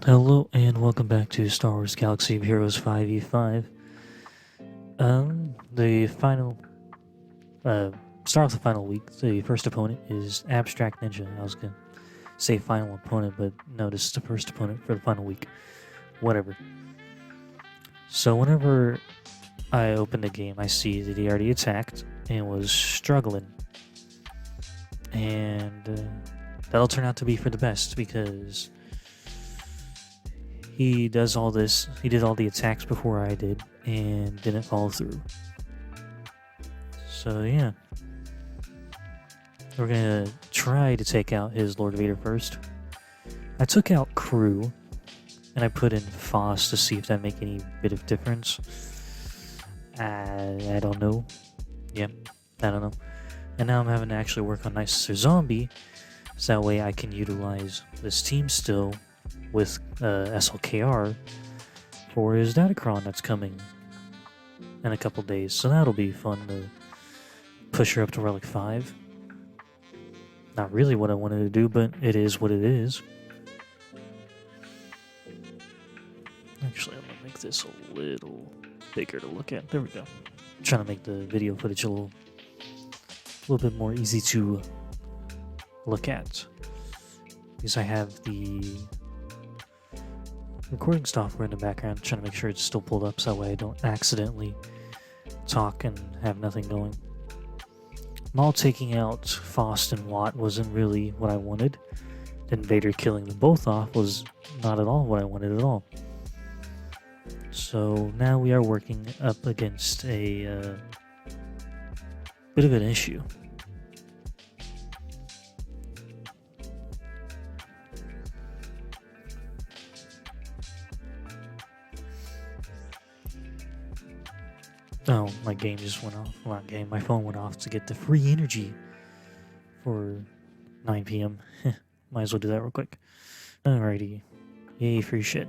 Hello and welcome back to Star Wars Galaxy of Heroes 5v5. The final, start off the final week. The first opponent is Abstract Ninja. I was gonna say final opponent, but no, this is the first opponent for the final week. Whatever. So whenever I open the game, I see that he already attacked and was struggling. And that'll turn out to be for the best because he does all this, he did all the attacks before I did, and didn't follow through. So yeah. We're gonna try to take out his Lord Vader first. I took out Crew, and I put in Foss to see if that make any bit of difference. I don't know. Yep, I don't know. And now I'm having to actually work on Nicer Zombie, so that way I can utilize this team still with SLKR for his Datacron that's coming in a couple days. So that'll be fun to push her up to Relic 5. Not really what I wanted to do, but it is what it is. Actually, I'm going to make this a little bigger to look at. There we go. I'm trying to make the video footage a little bit more easy to look at. Because I have the recording software in the background, trying to make sure it's still pulled up so that way I don't accidentally talk and have nothing going. Maul taking out Faust and Watt wasn't really what I wanted. Then Vader killing them both off was not at all what I wanted at all. So now we are working up against a bit of an issue. Oh, my game just went off. Well, not game, my phone went off to get the free energy for 9 p.m. Might as well do that real quick. Alrighty. Yay, free shit.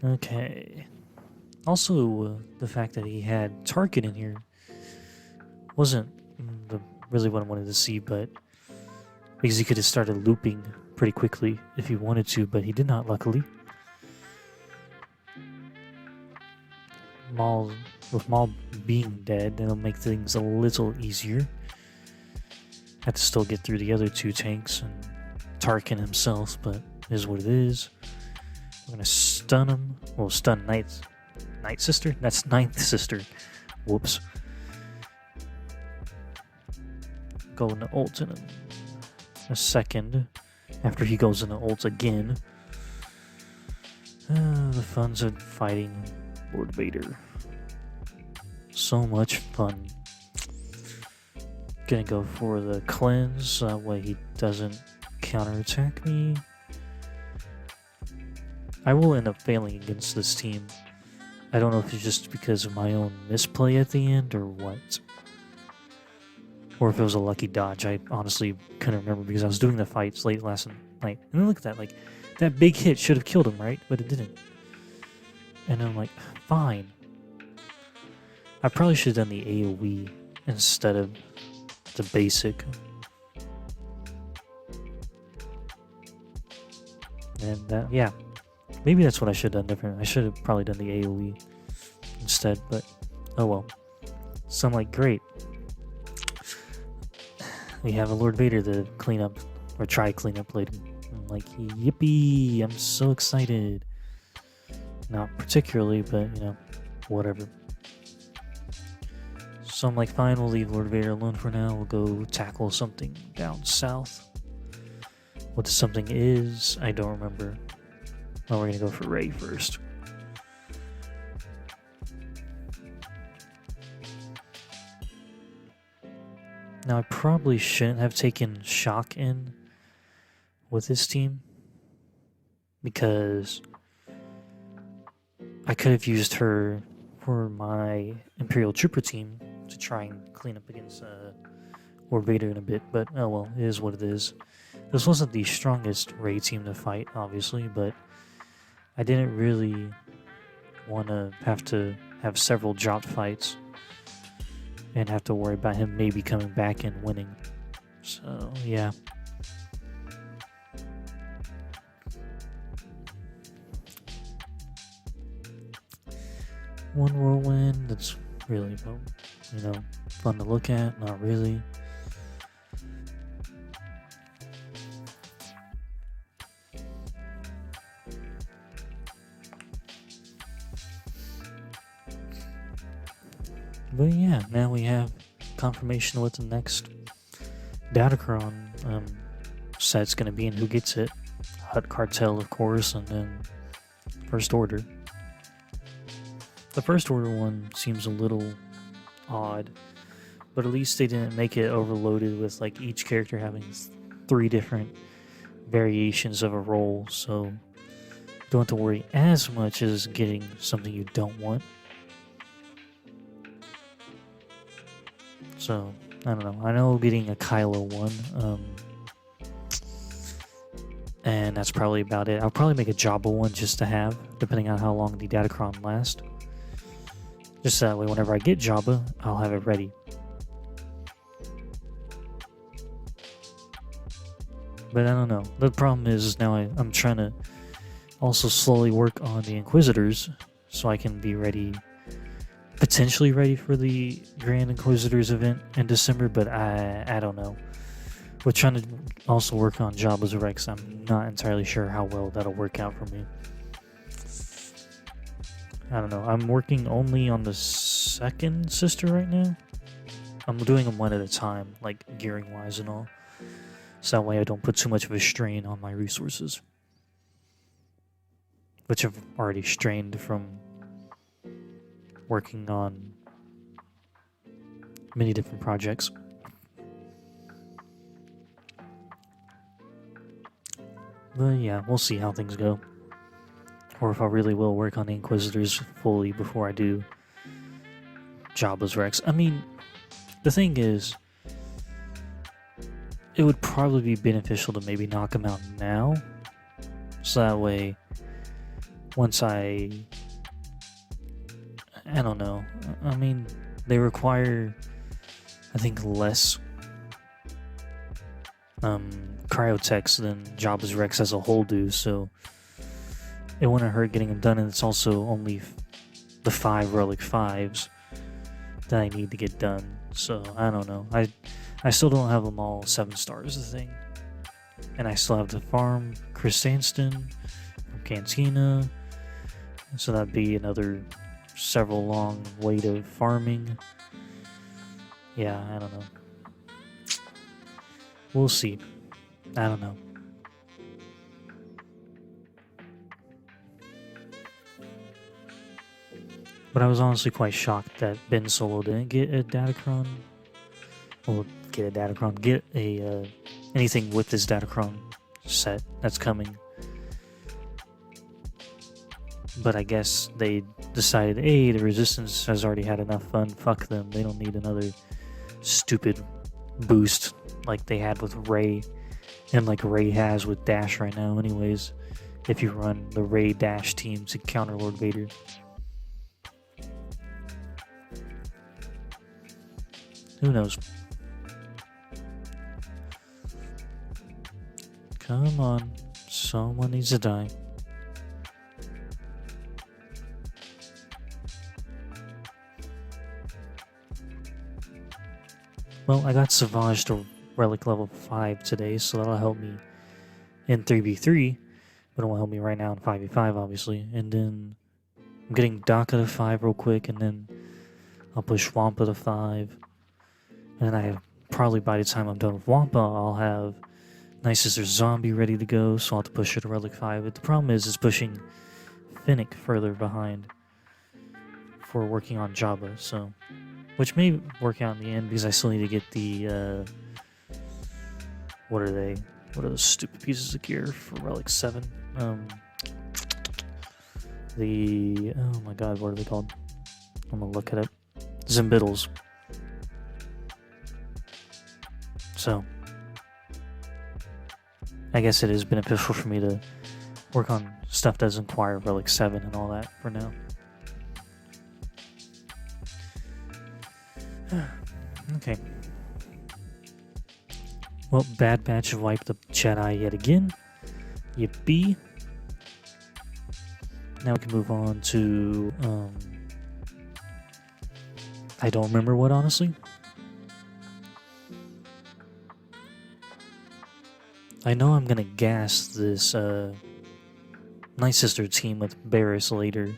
Okay. Also, the fact that he had Target in here wasn't really what I wanted to see, but because he could have started looping pretty quickly if he wanted to, but he did not, luckily. With Maul being dead, it'll make things a little easier. Have to still get through the other two tanks and Tarkin himself, but it is what it is. We're gonna stun him. Well, stun Night Sister? That's Ninth Sister. Whoops. Go into ult in a second. After he goes into ult again. The fun's of fighting Lord Vader. So much fun. Gonna go for the cleanse, that way he doesn't counterattack me. I will end up failing against this team. I don't know if it's just because of my own misplay at the end or what. Or if it was a lucky dodge. I honestly couldn't remember because I was doing the fights late last night. And then look at that, like, that big hit should have killed him, right? But it didn't. And I'm like, fine. I probably should have done the AoE instead of the basic. And yeah, maybe that's what I should have done different. I should have probably done the AoE instead, but oh well. So I'm like, great. We have a Lord Vader to clean up, or try clean up later. I'm like, yippee, I'm so excited. Not particularly, but, you know, whatever. So I'm like, fine, we'll leave Lord Vader alone for now. We'll go tackle something down south. What something is, I don't remember. Oh, we're gonna go for Rey first. Now, I probably shouldn't have taken Shock in with this team, because I could have used her for my Imperial Trooper team to try and clean up against Lord Vader in a bit, but oh well, it is what it is. This wasn't the strongest Rey team to fight, obviously, but I didn't really want to have several dropped fights and have to worry about him maybe coming back and winning. So, yeah. one whirlwind that's really, you know, fun to look at. Not really. But yeah, now we have confirmation of what the next Datacron set's going to be and who gets it. Hut Cartel, of course, and then First Order. The First Order one seems a little odd, but at least they didn't make it overloaded with like each character having 3 different variations of a role, so you don't have to worry as much as getting something you don't want. So, I don't know. I know getting a Kylo one, and that's probably about it. I'll probably make a Jabba one just to have, depending on how long the Datacron lasts. Just that way, whenever I get Jabba, I'll have it ready. But I don't know. The problem is now I'm trying to also slowly work on the Inquisitors, so I can be ready, potentially ready for the Grand Inquisitors event in December, but I don't know. We're trying to also work on Jabba's Rex. I'm not entirely sure how well that'll work out for me. I don't know. I'm working only on the second sister right now. I'm doing them one at a time, like gearing wise and all. So that way I don't put too much of a strain on my resources, which I've already strained from working on many different projects. But yeah, we'll see how things go. Or if I really will work on the Inquisitors fully before I do Jabba's Rex. I mean, the thing is, it would probably be beneficial to maybe knock them out now. So that way, once I don't know. I mean, they require, I think, less cryotechs than Jabba's Rex as a whole do, so it wouldn't hurt getting them done, and it's also only the 5 Relic 5s that I need to get done, so I don't know. I still don't have them all 7 stars, the thing. And I still have to farm Chris Stanston from Cantina, so that'd be another several long wait of farming. Yeah, I don't know. We'll see. I don't know. But I was honestly quite shocked that Ben Solo didn't get a Datacron. Well, get a anything with this Datacron set that's coming. But I guess they decided, hey, the Resistance has already had enough fun. Fuck them. They don't need another stupid boost like they had with Rey, and like Rey has with Dash right now anyways, if you run the Rey Dash team to counter Lord Vader. Who knows? Come on. Someone needs to die. Well, I got Savage to Relic level 5 today, so that'll help me in 3v3, but it won't help me right now in 5v5, obviously. And then I'm getting Daka to 5 real quick, and then I'll push Wampa to 5. And then probably by the time I'm done with Wampa, I'll have Nice Sister Zombie ready to go, so I'll have to push her to Relic 5. But the problem is pushing Finnick further behind for working on Jabba, so... Which may work out in the end, because I still need to get the, what are they? What are those stupid pieces of gear for Relic 7? Oh my god, what are they called? I'm gonna look at it. Zimbittles. So, I guess it is beneficial for me to work on stuff that doesn't require Relic 7 and all that for now. Okay. Well, Bad Batch have wiped the Jedi yet again. Yippee. Now we can move on to I don't remember what, honestly. I know I'm gonna gas this Night Sister team with Barriss later,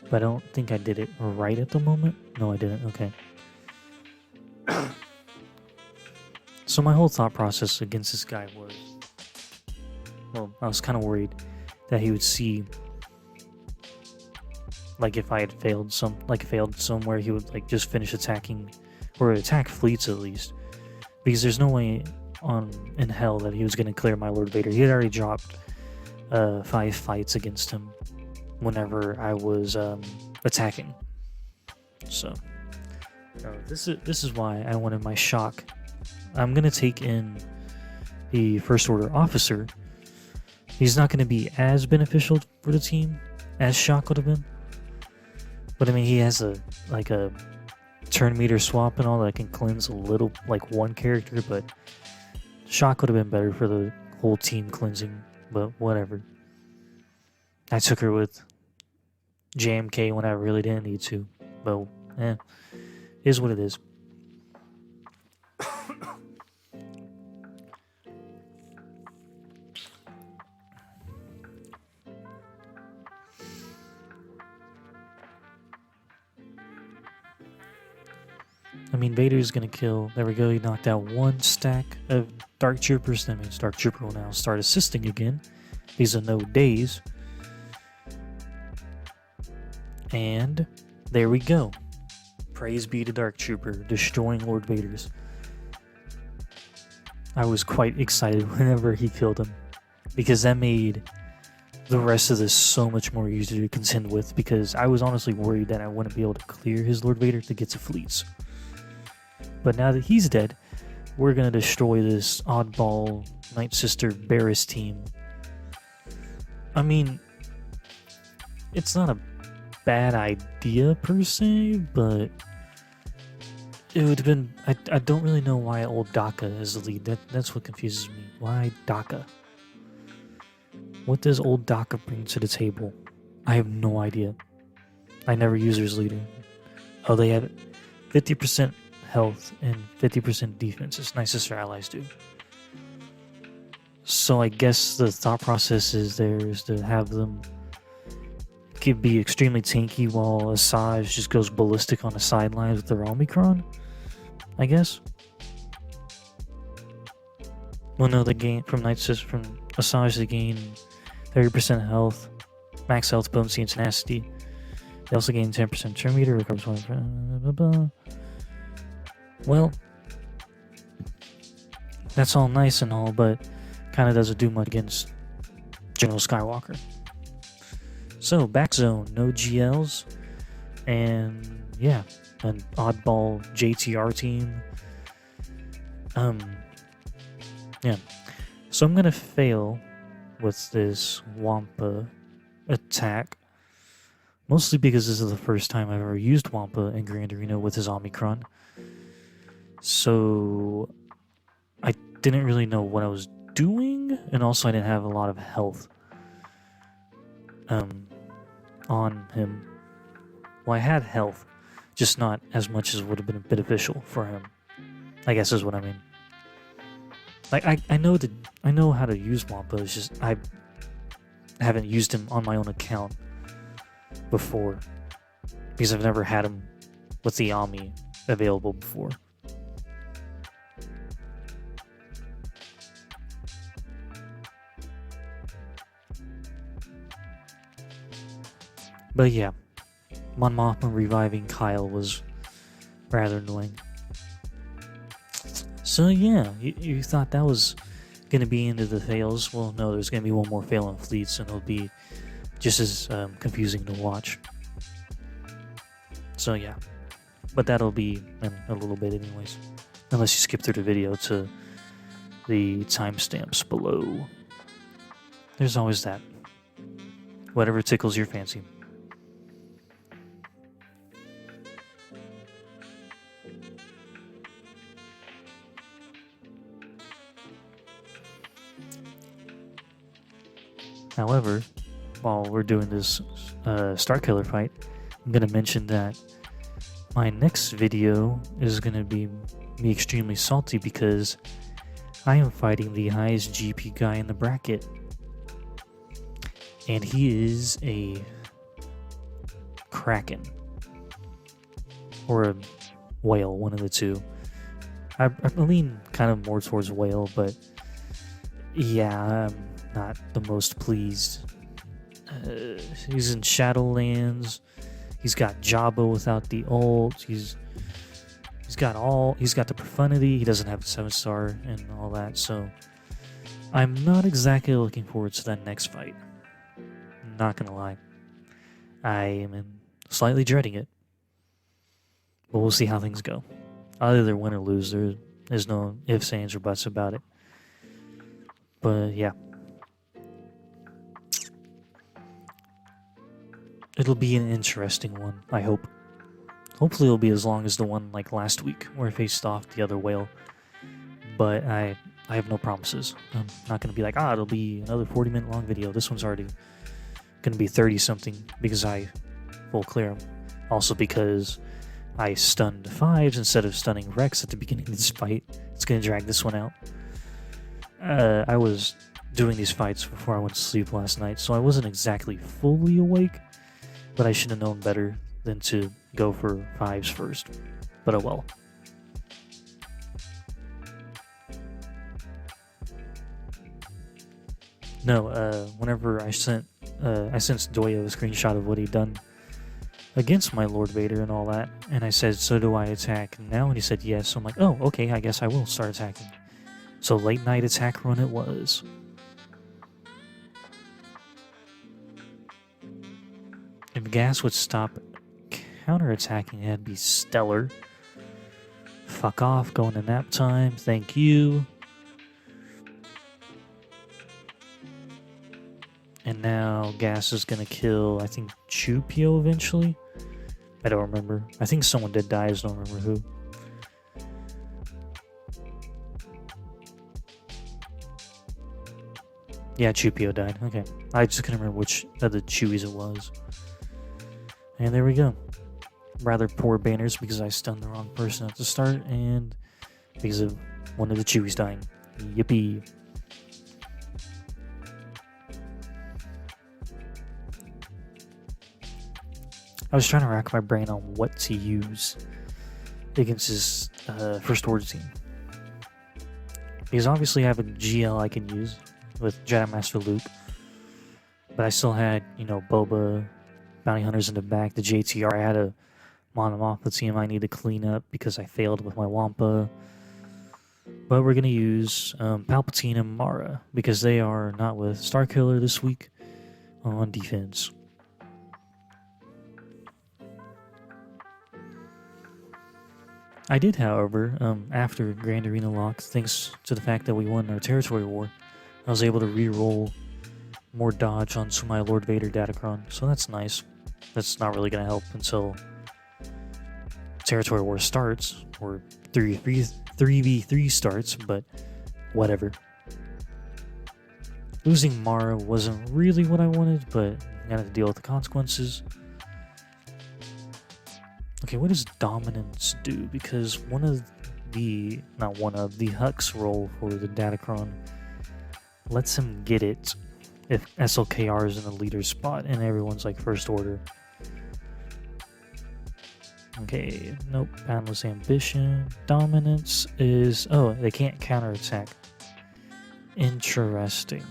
but I don't think I did it right at the moment. No, I didn't. Okay. So my whole thought process against this guy was, well, I was kind of worried that he would see, like, if I had failed somewhere, he would like just finish attacking, or attack fleets at least, because there's no way in hell that he was going to clear my Lord Vader. He had already dropped 5 fights against him whenever I was attacking. So this is why I wanted my shock. I'm gonna take in the First Order officer. He's not gonna be as beneficial for the team as shock would have been, but I mean he has a turn meter swap and all that can cleanse a little, like one character, but shock would have been better for the whole team cleansing. But whatever. I took her with JMK when I really didn't need to. But is what it is. I mean, Vader's gonna kill. There we go. He knocked out 1 stack of Dark Troopers. That means Dark Trooper will now start assisting again. These are no days. And there we go. Praise be to Dark Trooper, destroying Lord Vader's. I was quite excited whenever he killed him, because that made the rest of this so much more easier to contend with, because I was honestly worried that I wouldn't be able to clear his Lord Vader to get to fleets. But now that he's dead, we're going to destroy this oddball Night Sister Barriss team. I mean, it's not a bad idea per se, but it would have been... I don't really know why Old Daka is the lead. That's what confuses me. Why Daka? What does Old Daka bring to the table? I have no idea. I never use her as leader. Oh, they have 50% health and 50% defense, as Night Sister allies do. So I guess the thought process is to have them could be extremely tanky while Asajj just goes ballistic on the sidelines with their Omicron, I guess. Well, no, they gain from Night Sister, from Asajj, they gain 30% health, max health, potency, and tenacity. They also gain 10% turn meter, recovers 1. Well, that's all nice and all, but kind of doesn't do much against General Skywalker. So, back zone, no GLs, and yeah, an oddball JTR team. Yeah. So I'm gonna fail with this Wampa attack, mostly because this is the first time I've ever used Wampa in Grand Arena with his Omicron. So I didn't really know what I was doing, and also I didn't have a lot of health on him. Well, I had health, just not as much as would have been beneficial for him, I guess is what I mean. Like I know how to use Wampa, it's just I haven't used him on my own account before, because I've never had him with the Ami available before. But yeah, Mon Mothma reviving Kyle was rather annoying. So yeah, you thought that was going to be into the fails. Well, no, there's going to be one more fail on fleets, and it'll be just as confusing to watch. So yeah, but that'll be in a little bit anyways. Unless you skip through the video to the timestamps below. There's always that. Whatever tickles your fancy. However, while we're doing this Starkiller fight, I'm going to mention that My next video is going to be me extremely salty because I am fighting the highest GP guy in the bracket. And he is a Kraken. Or a whale, one of the two. I lean kind of more towards whale, but yeah, I'm not the most pleased. He's in Shadowlands. He's got Jabba without the ult. He's got the profundity. He doesn't have the 7-star and all that. So I'm not exactly looking forward to that next fight. Not gonna lie, I am slightly dreading it. But we'll see how things go. I'll either win or lose. There's no ifs, ands, or buts about it. But yeah. It'll be an interesting one, I hope. Hopefully it'll be as long as the one like last week where I faced off the other whale. But I have no promises. I'm not going to be like, it'll be another 40-minute long video. This one's already going to be 30-something because I full clear him. Also because I stunned 5s instead of stunning Rex at the beginning of this fight. It's going to drag this one out. I was doing these fights before I went to sleep last night, so I wasn't exactly fully awake. But I should have known better than to go for 5s first. But oh well. No, whenever I sent Doya a screenshot of what he'd done against my Lord Vader and all that, and I said, so do I attack now? And he said yes. So I'm like, oh, okay, I guess I will start attacking. So late night attack run it was. If Gas would stop counterattacking, it'd be stellar. Fuck off, going to nap time, thank you. And now Gas is gonna kill, I think, Chupio eventually? I don't remember. I think someone did die, I just don't remember who. Yeah, Chupio died, okay. I just couldn't remember which of the Chewies it was. And there we go. Rather poor banners because I stunned the wrong person at the start and because of one of the Chewies dying. Yippee. I was trying to rack my brain on what to use against his First Order team. Because obviously I have a GL I can use with Jedi Master Luke. But I still had, Boba, Bounty Hunters in the back, the JTR. I had a Monomorph team I need to clean up because I failed with my Wampa. But we're going to use Palpatine and Mara because they are not with Starkiller this week on defense. I did, however, after Grand Arena Lock, thanks to the fact that we won our Territory War, I was able to re-roll more dodge onto my Lord Vader Datacron, so that's nice. That's not really going to help until Territory War starts, or 3v3 starts, but whatever. Losing Mara wasn't really what I wanted, but I had to deal with the consequences. Okay, what does Dominance do? Because the Hux roll for the Datacron lets him get it if SLKR is in the leader spot and everyone's like First Order. Okay, nope, Boundless Ambition. Dominance is... oh, they can't counterattack. Interesting.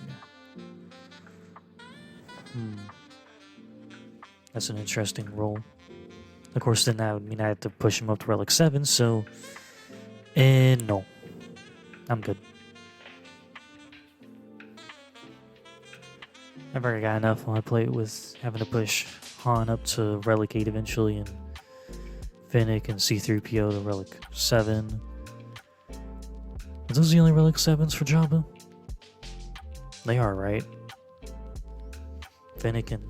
That's an interesting roll. Of course, then that would mean I had to push him up to Relic 7, so... no. I'm good. I've already got enough on my plate with having to push Han up to Relic 8 eventually, and Fennec and C-3PO to Relic 7. Are those the only Relic 7s for Jabba? They are, right? Fennec and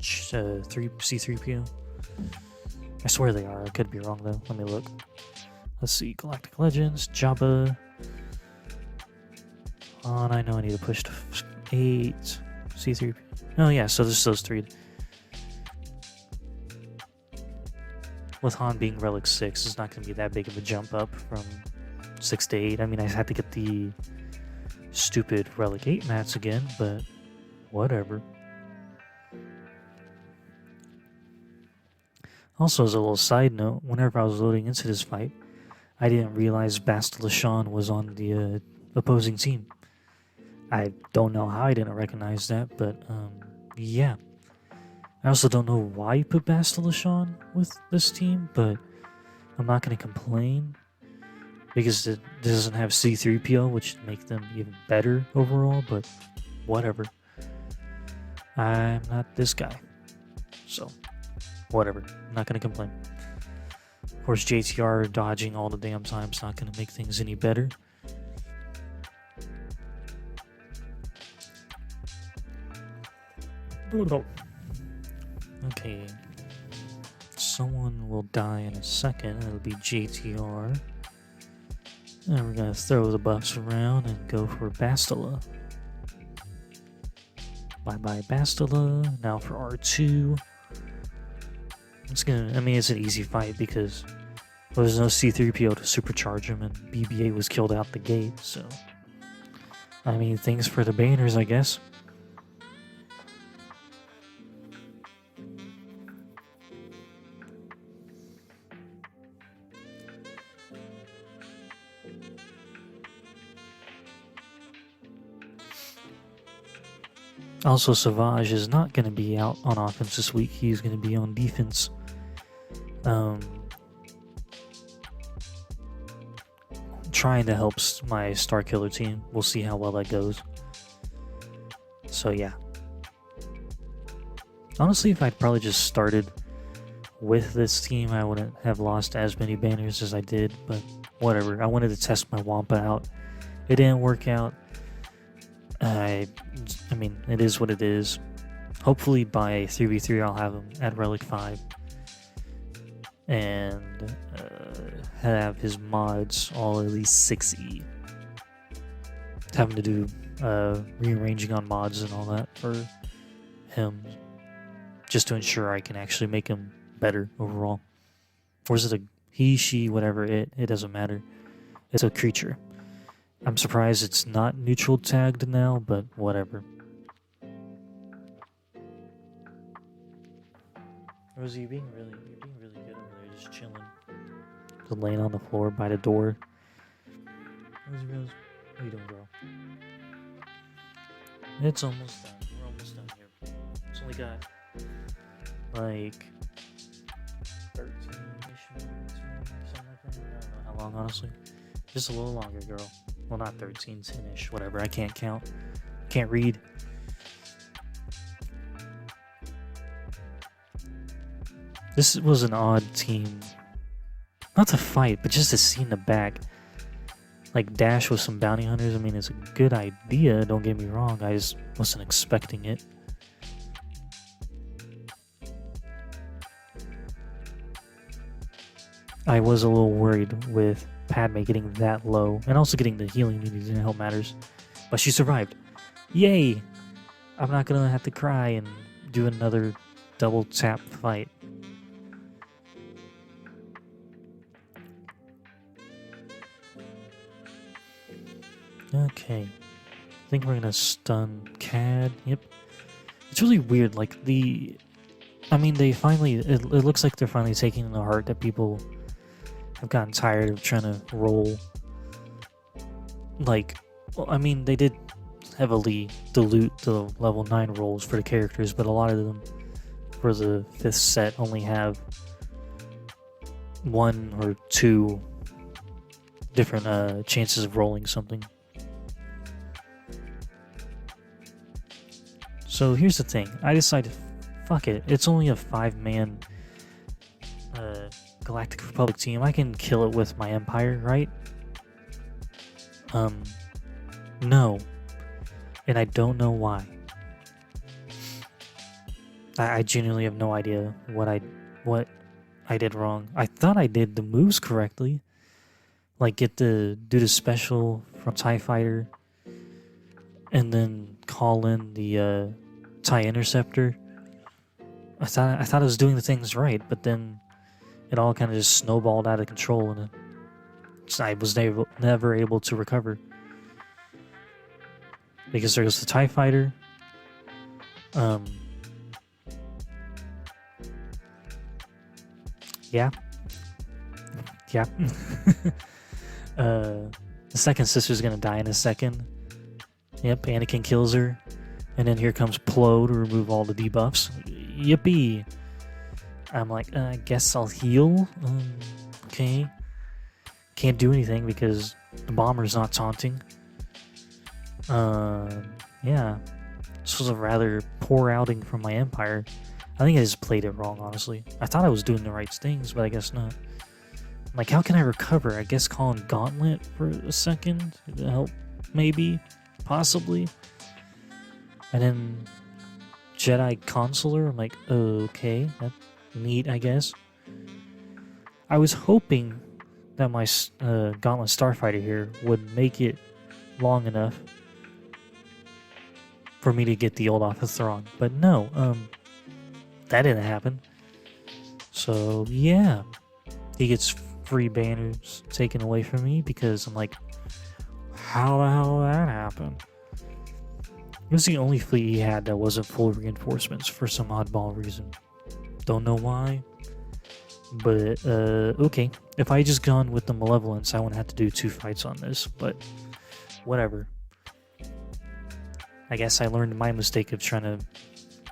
C-3PO? I swear they are. I could be wrong, though. Let me look. Let's see. Galactic Legends, Jabba. And I know I need to push to 8. C-3PO. Oh, yeah, so this is those 3. with Han being Relic 6, it's not going to be that big of a jump up from 6 to 8. I mean, I had to get the stupid Relic 8 mats again, but whatever. Also, as a little side note, whenever I was loading into this fight, I didn't realize Bastila Shan was on the opposing team. I don't know how I didn't recognize that, but yeah. I also don't know why you put Bastila Shan with this team, but I'm not going to complain because it doesn't have C3PO, which would make them even better overall, but whatever. I'm not this guy, so whatever. I'm not going to complain. Of course, JTR dodging all the damn time is not going to make things any better. Okay. Someone will die in a second. It'll be JTR. And we're going to throw the buffs around and go for Bastila. Bye-bye Bastila. Now for R2. It's an easy fight because there's no C3PO to supercharge him and BB-8 was killed out the gate, so I mean, things for the banners, I guess. Also, Savage is not going to be out on offense this week. He's going to be on defense. Trying to help my Star Killer team. We'll see how well that goes. So yeah. Honestly, if I'd probably just started with this team, I wouldn't have lost as many banners as I did, but whatever. I wanted to test my Wampa out. It didn't work out. I mean, it is what it is. Hopefully by 3v3 I'll have him at Relic 5. And have his mods all at least 6E. Having to do rearranging on mods and all that for him. Just to ensure I can actually make him better overall. Or is it a he, she, whatever, it doesn't matter. It's a creature. I'm surprised it's not neutral tagged now, but whatever. Rosie, you're being really good over there, just chilling. Just laying on the floor by the door. Rosie Rose, what are you doing, girl? It's almost done. We're almost done here. It's only got like 13-ish minutes or something like that. I don't know how long, honestly. Just a little longer, girl. Well, not 13, 10-ish, whatever. I can't count. Can't read. This was an odd team. Not to fight, but just to see in the back. Like, dash with some bounty hunters. I mean, it's a good idea, don't get me wrong. I just wasn't expecting it. I was a little worried with Padme getting that low, and also getting the healing needed didn't help matters. But she survived. Yay! I'm not gonna have to cry and do another double tap fight. Okay. I think we're gonna stun Cad. Yep. It's really weird, like they finally, it looks like they're finally taking the heart that people have gotten tired of trying to roll. Like, well, I mean, they did heavily dilute the level 9 rolls for the characters, but a lot of them for the 5th set only have 1 or 2 different chances of rolling something. So here's the thing. I decided, fuck it. It's only a 5-man Galactic Republic team. I can kill it with my Empire, right? No. And I don't know why. I genuinely have no idea what I did wrong. I thought I did the moves correctly. Like do the special from TIE Fighter and then call in the TIE Interceptor. I thought I was doing the things right, but then it all kind of just snowballed out of control, and I was never able to recover. Because there was the TIE Fighter. Yeah. Yeah. The second sister's gonna die in a second. Yep, Anakin kills her. And then here comes Plo to remove all the debuffs. Yippee! I'm like, I guess I'll heal. Okay. Can't do anything because the bomber's not taunting. Yeah. This was a rather poor outing from my Empire. I think I just played it wrong, honestly. I thought I was doing the right things, but I guess not. I'm like, how can I recover? I guess calling Gauntlet for a second to help, maybe, possibly. And then Jedi Consular, I'm like, okay, that's neat, I guess. I was hoping that my Gauntlet Starfighter here would make it long enough for me to get the old Office Thrawn, but no, that didn't happen. So yeah, he gets free banners taken away from me because I'm like, how the hell did that happen? It was the only fleet he had that wasn't full reinforcements for some oddball reason. Don't know why, but okay. If I had just gone with the Malevolence, I wouldn't have to do 2 fights on this, but whatever. I guess I learned my mistake of trying to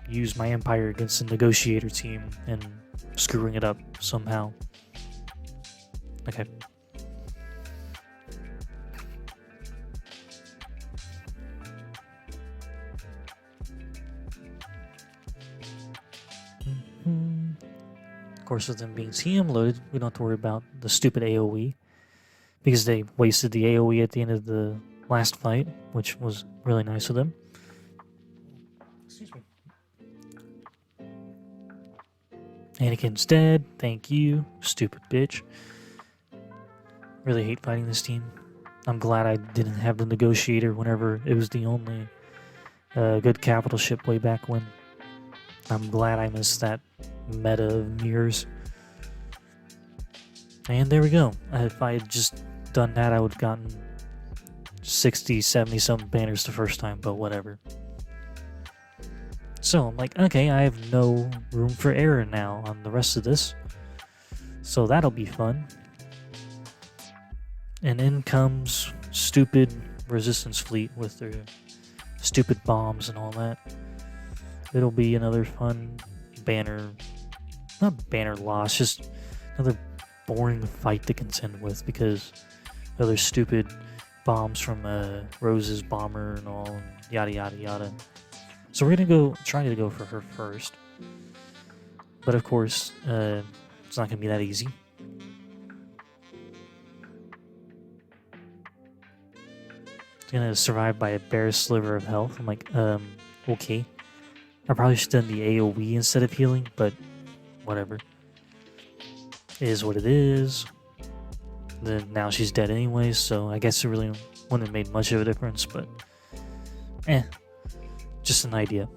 use my Empire against the Negotiator team and screwing it up somehow. Okay. Of course, with them being TM loaded, we don't have to worry about the stupid AoE because they wasted the AoE at the end of the last fight, which was really nice of them. Excuse me. Anakin's dead. Thank you, stupid bitch. Really hate fighting this team. I'm glad I didn't have the Negotiator whenever it was the only good capital ship way back when. I'm glad I missed that meta of mirrors. And there we go. If I had just done that, I would have gotten 60, 70 some banners the first time, but whatever. So I'm like, okay, I have no room for error now on the rest of this. So that'll be fun. And in comes stupid Resistance fleet with their stupid bombs and all that. It'll be another fun banner, not banner loss, just another boring fight to contend with because other stupid bombs from Rose's bomber and all, and yada yada yada. So we're gonna try to go for her first, but of course it's not gonna be that easy. It's gonna survive by a bare sliver of health. I'm like, okay. I probably should have done the AoE instead of healing, but whatever. It is what it is. Then now she's dead anyways, so I guess it really wouldn't have made much of a difference, but just an idea.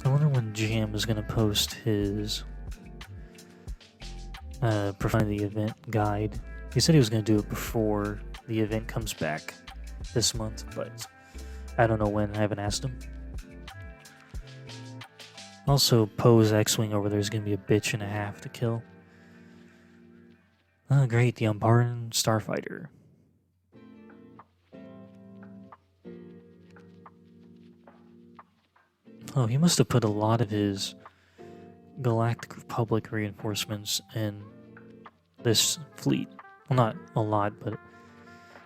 I wonder when Jam is going to post his Profundity event guide. He said he was going to do it before the event comes back this month, but I don't know when. I haven't asked him. Also, Poe's X-Wing over there is going to be a bitch and a half to kill. Oh, great, the Umbaran Starfighter. Oh, he must have put a lot of his Galactic Republic reinforcements in this fleet. Well, not a lot, but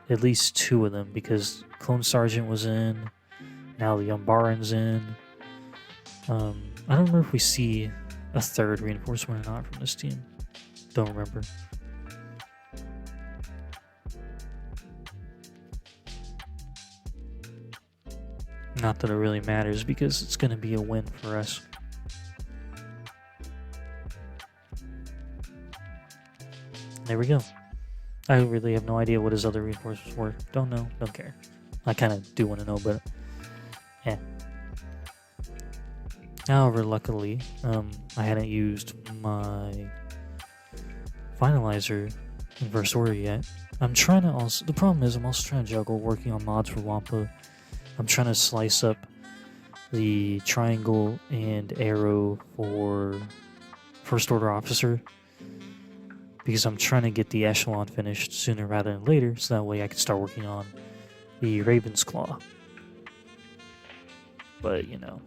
at least 2 of them, because Clone Sergeant was in, now the Umbaran's in. I don't remember if we see a 3rd reinforcement or not from this team. Don't remember. Not that it really matters, because it's going to be a win for us. there we go. I really have no idea what his other reinforcements were. Don't know, don't care. I kind of do want to know, but yeah. However, luckily, I hadn't used my Finalizer in First Order yet. I'm trying to also... The problem is I'm also trying to juggle working on mods for Wampa. I'm trying to slice up the triangle and arrow for First Order Officer, because I'm trying to get the Echelon finished sooner rather than later, so that way I can start working on the Raven's Claw. But, you know,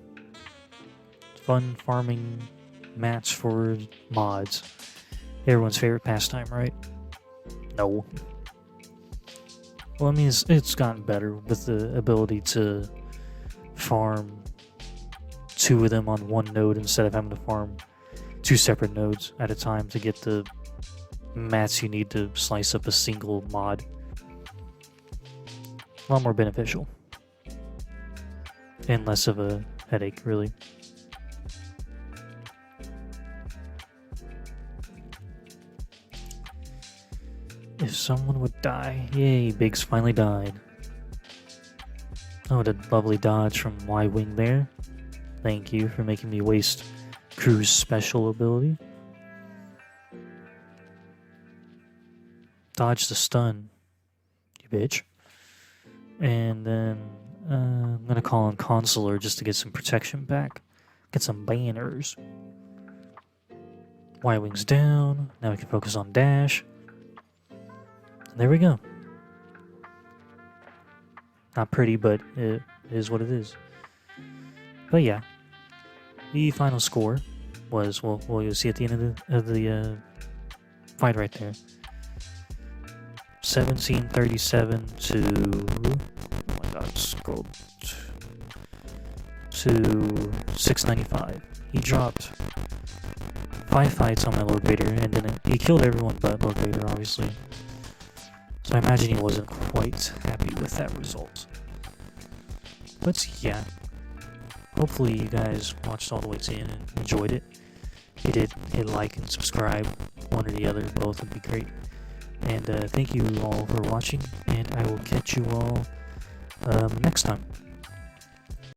fun farming match for mods. Everyone's favorite pastime, right? No. Well, I mean, it's gotten better with the ability to farm 2 of them on one node instead of having to farm 2 separate nodes at a time to get the mats you need to slice up a single mod. A lot more beneficial. And less of a headache, really. If someone would die. Yay, Biggs finally died. Oh, what a lovely dodge from Y-Wing there. Thank you for making me waste Crew's special ability. Dodge the stun, you bitch. And then I'm gonna call on Consular just to get some protection back. Get some banners. Y-Wing's down. Now we can focus on Dash. And there we go. Not pretty, but it is what it is. But yeah, the final score was, well you'll see at the end of the fight right there. 1737 to, oh my god, scrolled to 695. He dropped 5 fights on my Lord Vader, and then he killed everyone but Lord Vader, obviously. So I imagine he wasn't quite happy with that result. But yeah, hopefully you guys watched all the way to the end and enjoyed it. If you did, hit like and subscribe. One or the other, both would be great. And thank you all for watching, and I will catch you all next time.